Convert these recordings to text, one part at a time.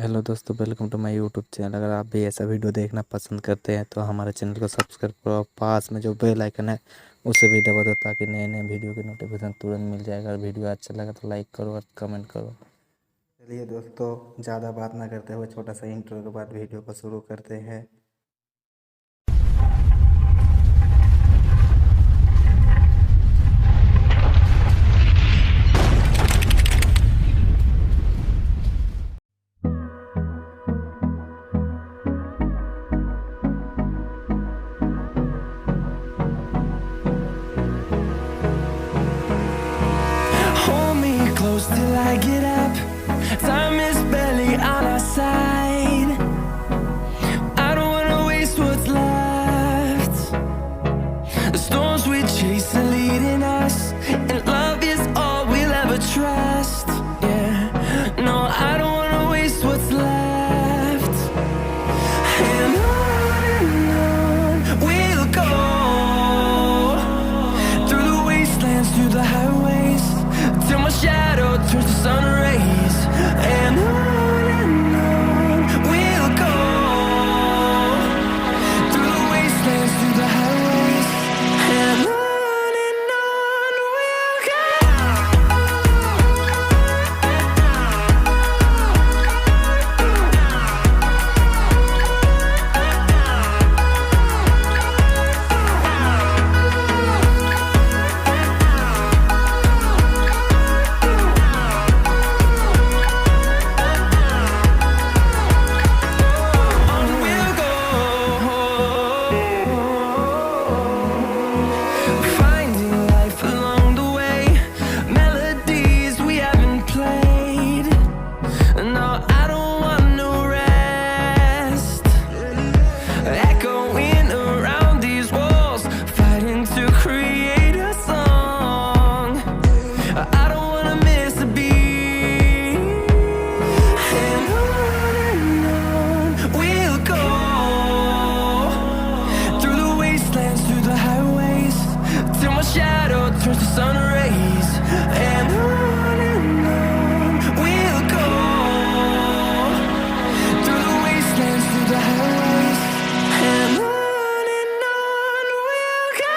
Hello दोस्तों, welcome to my YouTube channel. अगर आप भी ऐसा वीडियो देखना पसंद करते हैं तो हमारे चैनल को सब्सक्राइब करो और पास में जो बेल आइकन है उसे भी दबा दो ताकि नए नए वीडियो की नोटिफिकेशन तुरंत मिल जाएगा। अगर वीडियो अच्छा लगा तो लाइक करो और कमेंट करो। चलिए दोस्तों, ज़्यादा बात ना करते हुए छोटा सा इंट्रो के बाद वीडियो को शुरू करते हैं। Till I get up, time is barely on our side. I don't wanna waste what's left. The storms we chase are leading us, and love is all we'll ever trust. Yeah, no, I don't wanna waste what's left. And on we'll go, through the wastelands, through the highways, till my shadow turns to sun rays. And on we'll go, through the wastelands, through the highways. And on we'll go. Turns to sun rays. And on we'll go, through the wastelands, through the highways. And on we'll go.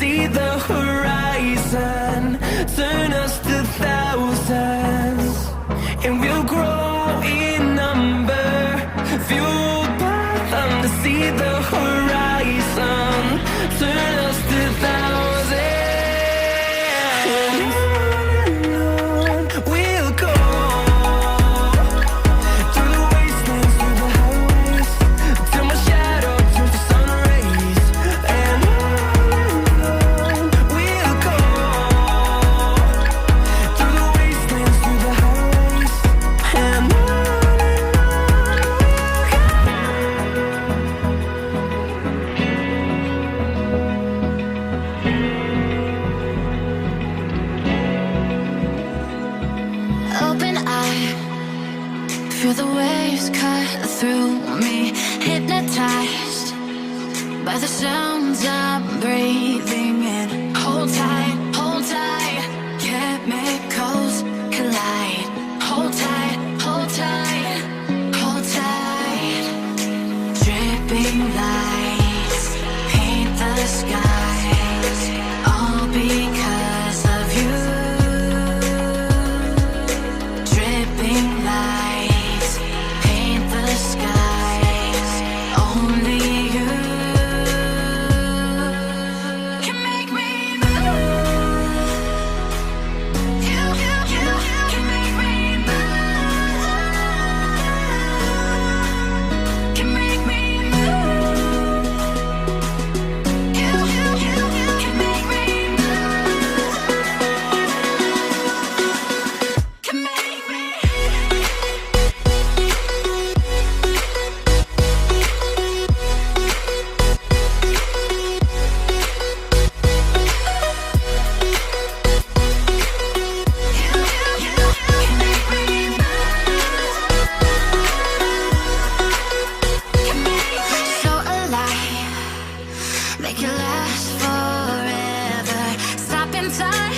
See the horizon, turn us to thousands, and we'll grow in number, fueled by them to see the horizon, turn us to thousands. And on we'll go, through the wastelands, through the highways, till my shadow turns to sun rays. And feel the waves cut through me, hypnotized by the sounds I'm breathing in. Hold tight, chemicals collide. Hold tight, hold tight, hold tight. Dripping lights paint the skies, all because of you. Dripping lights paint the skies, only you can make me move. You can make me move. Can make me move. You time.